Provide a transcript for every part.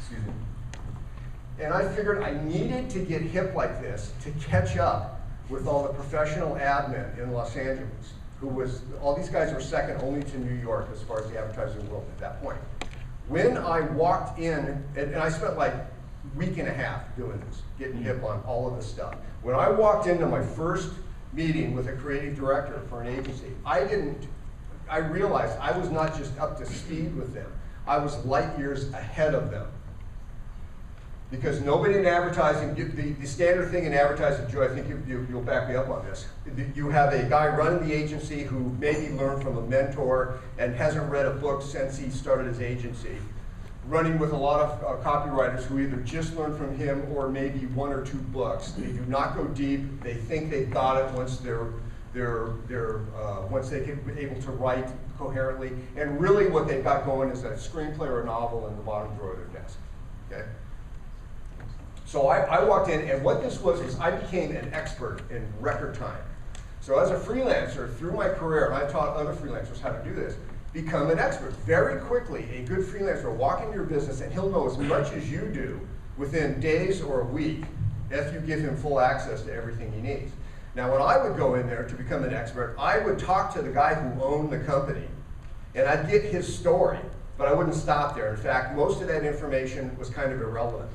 excuse me. And I figured I needed to get hip like this to catch up with all the professional admin in Los Angeles, all these guys were second only to New York as far as the advertising world at that point. When I walked in, and I spent like a week and a half doing this, getting hip on all of this stuff. When I walked into my first meeting with a creative director for an agency, I realized I was not just up to speed with them, I was light years ahead of them. Because nobody in advertising, the standard thing in advertising, Joe, I think you'll back me up on this. You have a guy running the agency who maybe learned from a mentor and hasn't read a book since he started his agency. Running with a lot of copywriters who either just learned from him or maybe one or two books. They do not go deep. They think they've got it once once they get able to write coherently. And really what they've got going is a screenplay or a novel in the bottom drawer of their desk. Okay? So I walked in, and what this was is I became an expert in record time. So as a freelancer, through my career, and I taught other freelancers how to do this, become an expert. Very quickly, a good freelancer will walk into your business and he'll know as much as you do within days or a week if you give him full access to everything he needs. Now when I would go in there to become an expert, I would talk to the guy who owned the company, and I'd get his story, but I wouldn't stop there. In fact, most of that information was kind of irrelevant.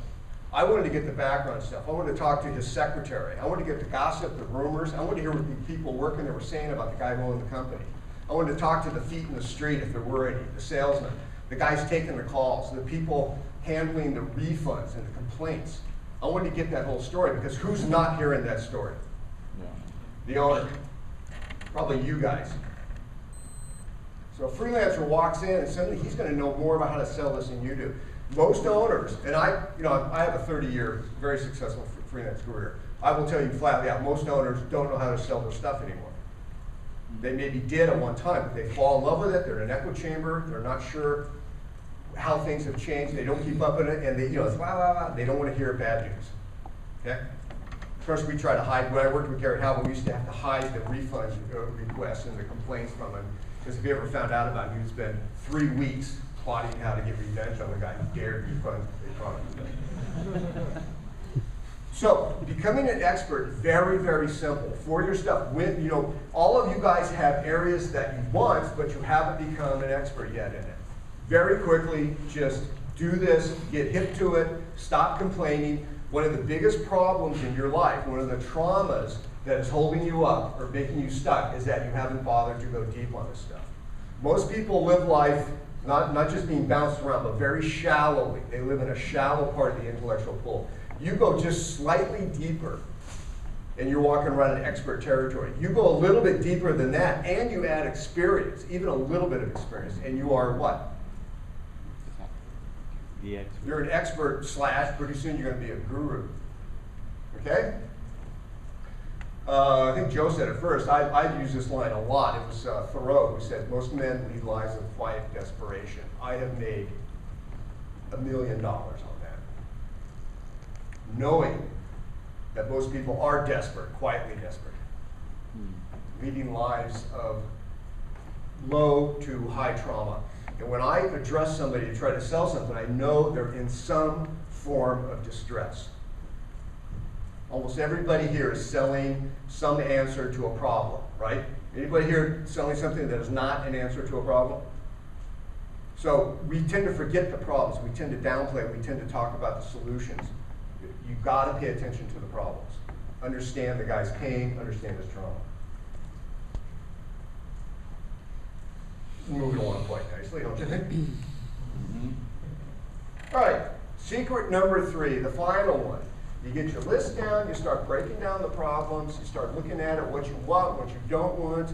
I wanted to get the background stuff. I wanted to talk to his secretary. I wanted to get the gossip, the rumors. I wanted to hear what the people working there were saying about the guy who owned the company. I wanted to talk to the feet in the street if there were any, the salesmen, the guys taking the calls, the people handling the refunds and the complaints. I wanted to get that whole story, because who's not hearing that story? Yeah. The owner. Probably you guys. So a freelancer walks in and suddenly he's going to know more about how to sell this than you do. Most owners, and I have a 30-year, very successful freelance career. I will tell you flatly out, most owners don't know how to sell their stuff anymore. They maybe did at one time, but they fall in love with it, they're in an echo chamber, they're not sure how things have changed, they don't keep up in it, and they, it's blah, blah, blah. They don't want to hear bad news, okay? First we try to hide, when I worked with Gary Halbert, we used to have to hide the refund requests and the complaints from him, because if you ever found out about him, you'd spend 3 weeks plotting how to get revenge on the guy who dared refund a product. So, becoming an expert, very, very simple. For your stuff, when, all of you guys have areas that you want, but you haven't become an expert yet in it. Very quickly, just do this, get hip to it, stop complaining. One of the biggest problems in your life, one of the traumas that is holding you up or making you stuck, is that you haven't bothered to go deep on this stuff. Most people live life not just being bounced around, but very shallowly. They live in a shallow part of the intellectual pool. You go just slightly deeper, and you're walking around in expert territory. You go a little bit deeper than that, and you add experience, even a little bit of experience, and you are what? The expert. You're an expert / pretty soon you're going to be a guru. Okay? I think Joe said it first. I've used this line a lot. It was Thoreau who said, most men lead lives of quiet desperation. I have made $1 million on that. Knowing that most people are desperate, quietly desperate. Leading lives of low to high trauma. And when I address somebody to try to sell something, I know they're in some form of distress. Almost everybody here is selling some answer to a problem, right? Anybody here selling something that is not an answer to a problem? So we tend to forget the problems. We tend to downplay it. We tend to talk about the solutions. You've got to pay attention to the problems. Understand the guy's pain, understand his trauma. Moving along quite nicely, don't you think? All right, secret number 3, the final one. You get your list down, you start breaking down the problems, you start looking at it, what you want, what you don't want.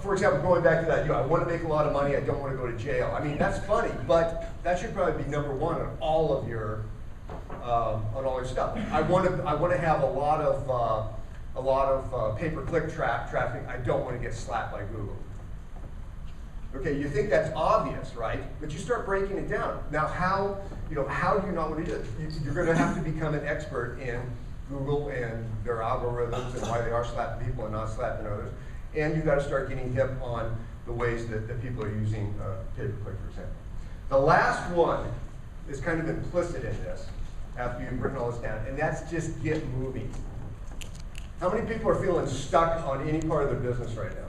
For example, going back to that, I want to make a lot of money, I don't want to go to jail. I mean, that's funny, but that should probably be number 1 on all of your stuff. I want to have a lot of pay-per-click traffic. I don't want to get slapped by Google. Okay, you think that's obvious, right? But you start breaking it down. Now, how do you not want to do it? You're going to have to become an expert in Google and their algorithms and why they are slapping people and not slapping others. And you've got to start getting hip on the ways that people are using pay-per-click, for example. The last one is kind of implicit in this after you've written all this down, and that's just get moving. How many people are feeling stuck on any part of their business right now?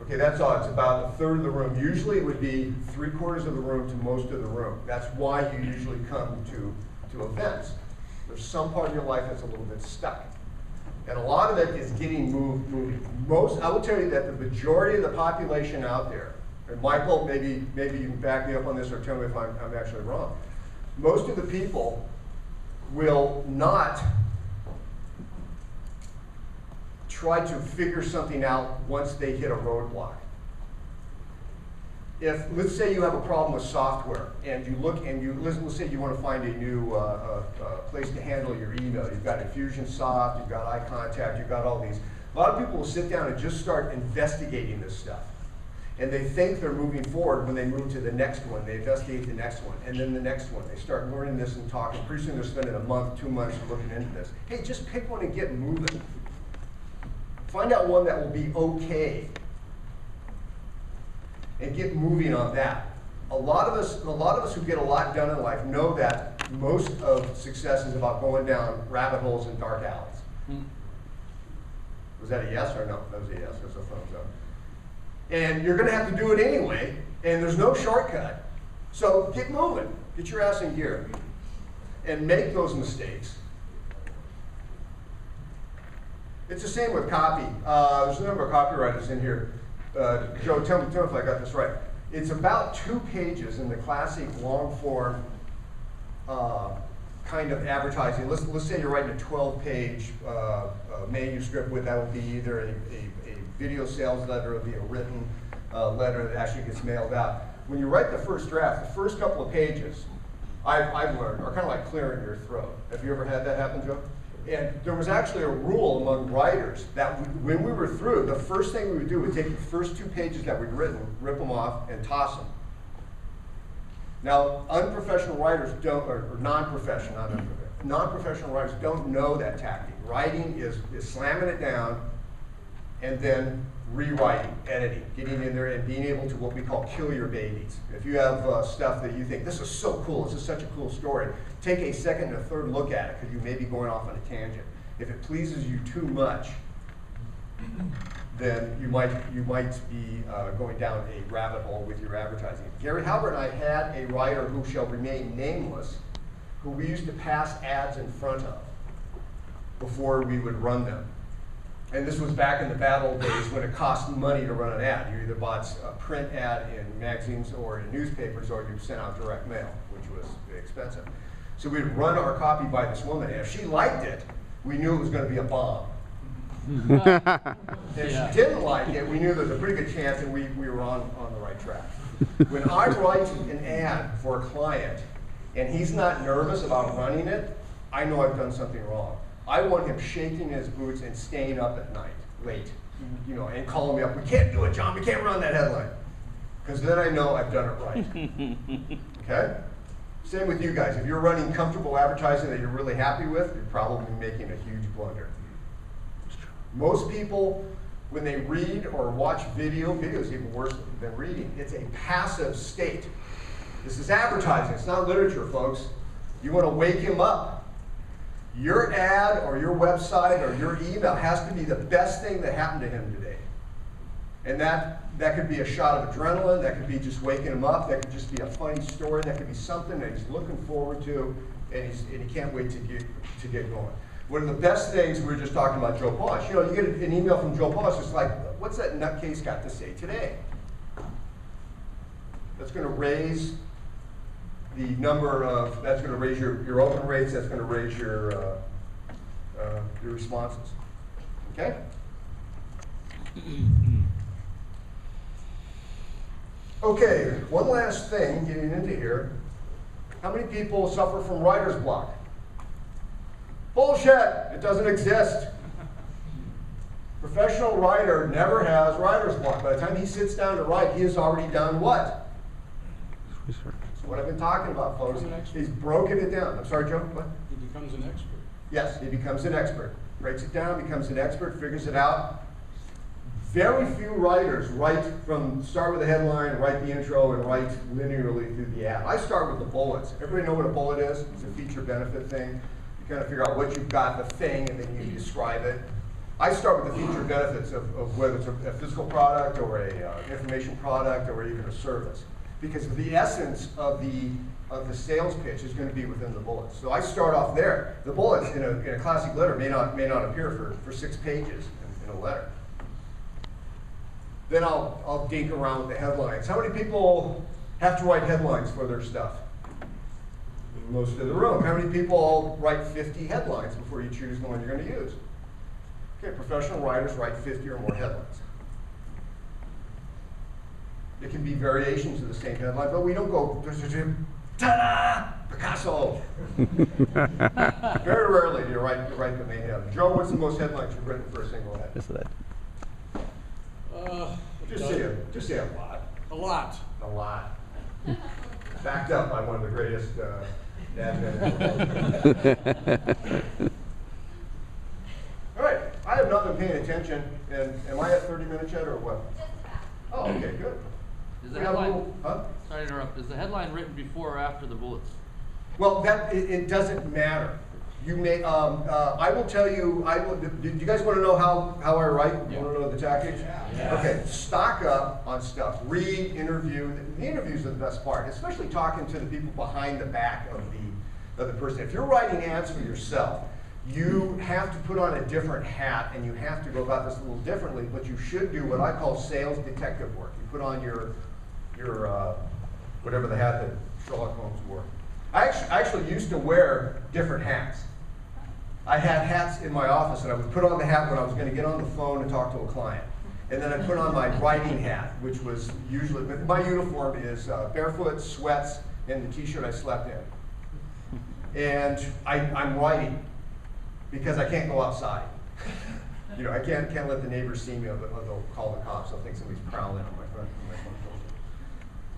Okay, that's all. It's about a third of the room. Usually it would be 3/4 of the room to most of the room. That's why you usually come to events. There's some part of your life that's a little bit stuck. And a lot of it is getting moving. I will tell you that the majority of the population out there, and Michael, maybe you can back me up on this or tell me if I'm actually wrong. Most of the people will not try to figure something out once they hit a roadblock. If, let's say you have a problem with software, and you look and let's say you want to find a new place to handle your email. You've got Infusionsoft, you've got iContact, you've got all these. A lot of people will sit down and just start investigating this stuff. And they think they're moving forward when they move to the next one. They investigate the next one, and then the next one. They start learning this and talking. Pretty soon they're spending a month, 2 months looking into this. Hey, just pick one and get moving. Find out one that will be okay. And get moving on that. A lot of us who get a lot done in life know that most of success is about going down rabbit holes and dark alleys. Was that a yes or no? That was a yes. That's a thumbs up. And you're going to have to do it anyway, and there's no shortcut. So get moving. Get your ass in gear. And make those mistakes. It's the same with copy. There's a number of copywriters in here. Joe, tell me if I got this right. It's about 2 pages in the classic long form kind of advertising. Let's say you're writing a 12-page manuscript that would be either a video sales letter, it would be a written letter that actually gets mailed out. When you write the first draft, the first couple of pages, I've learned, are kind of like clearing your throat. Have you ever had that happen, Joe? And there was actually a rule among writers that when we were through, the first thing we would do would take the first 2 pages that we'd written, rip them off, and toss them. Now, unprofessional writers don't, or non-professional writers don't know that tactic. Writing is slamming it down and then rewriting, editing, getting in there and being able to what we call kill your babies. If you have stuff that you think, this is so cool, this is such a cool story, take a second and a third look at it because you may be going off on a tangent. If it pleases you too much, then you might be going down a rabbit hole with your advertising. Gary Halbert and I had a writer who shall remain nameless, who we used to pass ads in front of before we would run them. And this was back in the bad old days when it cost money to run an ad. You either bought a print ad in magazines or in newspapers, or you sent out direct mail, which was expensive. So we'd run our copy by this woman, and if she liked it, we knew it was going to be a bomb. If she didn't like it, we knew there was a pretty good chance that we were on the right track. When I write an ad for a client, and he's not nervous about running it, I know I've done something wrong. I want him shaking his boots and staying up at night, late, and calling me up. We can't do it, John. We can't run that headline. Because then I know I've done it right. Okay? Same with you guys. If you're running comfortable advertising that you're really happy with, you're probably making a huge blunder. Most people, when they read or watch video is even worse than reading. It's a passive state. This is advertising. It's not literature, folks. You want to wake him up. Your ad or your website or your email has to be the best thing that happened to him today. And that could be a shot of adrenaline, that could be just waking him up, that could just be a funny story, that could be something that he's looking forward to and he can't wait to get going. One of the best things, we were just talking about Joe Posh. You get an email from Joe Posh, it's like, what's that nutcase got to say today? That's going to raise the number of, that's going to raise your open rates, that's going to raise your responses. Okay? Okay, one last thing getting into here. How many people suffer from writer's block? Bullshit! It doesn't exist. Professional writer never has writer's block. By the time he sits down to write, he has already done what? What I've been talking about, folks. He's broken it down. I'm sorry, Joe? What? He becomes an expert. Yes, he becomes an expert. Breaks it down, becomes an expert, figures it out. Very few writers start with the headline, write the intro, and write linearly through the ad. I start with the bullets. Everybody know what a bullet is? It's a feature benefit thing. You kind of figure out what you've got, the thing, and then you describe it. I start with the feature benefits of whether it's a physical product or a information product or even a service. Because the essence of the sales pitch is going to be within the bullets. So I start off there. The bullets in a classic letter may not appear for 6 pages in a letter. Then I'll dink around with the headlines. How many people have to write headlines for their stuff? Most of the room. How many people write 50 headlines before you choose the one you're going to use? Okay, professional writers write 50 or more headlines. There can be variations of the same headline, but we don't go, ta-da, Picasso. Very rarely do you write the main headline. Joe, what's the most headlines you've written for a single head? Just say a lot. A lot. A lot. Backed up by one of the greatest dad men in the world. All right, I have not been paying attention, and am I at 30 minutes yet, or what? Oh, okay, good. Is the headline, sorry to interrupt, is the headline written before or after the bullets? Well, it doesn't matter. You may, I will tell you, do you guys want to know how I write? You want to know the tactics? Yeah. Okay, stock up on stuff. Read, interview. The interviews are the best part, especially talking to the people behind the back of the person. If you're writing ads for yourself, you have to put on a different hat, and you have to go about this a little differently, but you should do what I call sales detective work. You put on your whatever the hat that Sherlock Holmes wore. I actually used to wear different hats. I had hats in my office, and I would put on the hat when I was going to get on the phone and talk to a client. And then I put on my writing hat, which was usually, my uniform is barefoot, sweats, and the t-shirt I slept in. And I'm writing because I can't go outside. You know, I can't let the neighbors see me, or they'll call the cops. They'll think somebody's prowling on my front porch.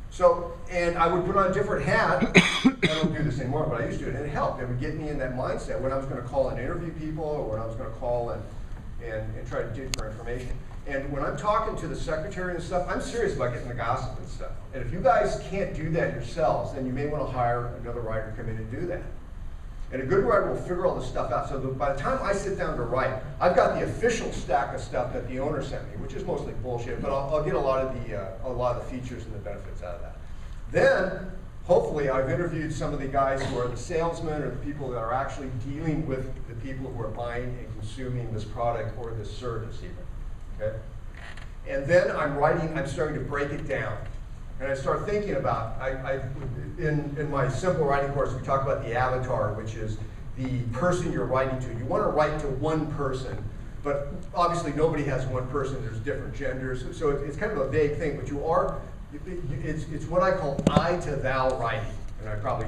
So, and I would put on a different hat. I don't do this anymore, but I used to, and it helped. It would get me in that mindset when I was going to call and interview people, or when I was going to call and try to dig for information. And when I'm talking to the secretary and stuff, I'm serious about getting the gossip and stuff. And if you guys can't do that yourselves, then you may want to hire another writer to come in and do that. And a good writer will figure all this stuff out. So by the time I sit down to write, I've got the official stack of stuff that the owner sent me, which is mostly bullshit, but I'll get a lot of the features and the benefits out of that. Then, hopefully, I've interviewed some of the guys who are the salesmen or the people that are actually dealing with the people who are buying and consuming this product or this service even, okay? And then I'm starting to break it down. And I start thinking about, in my simple writing course, we talk about the avatar, which is the person you're writing to. You want to write to one person, but obviously nobody has one person. There's different genders, so it's kind of a vague thing. But it's what I call I to thou writing, and I probably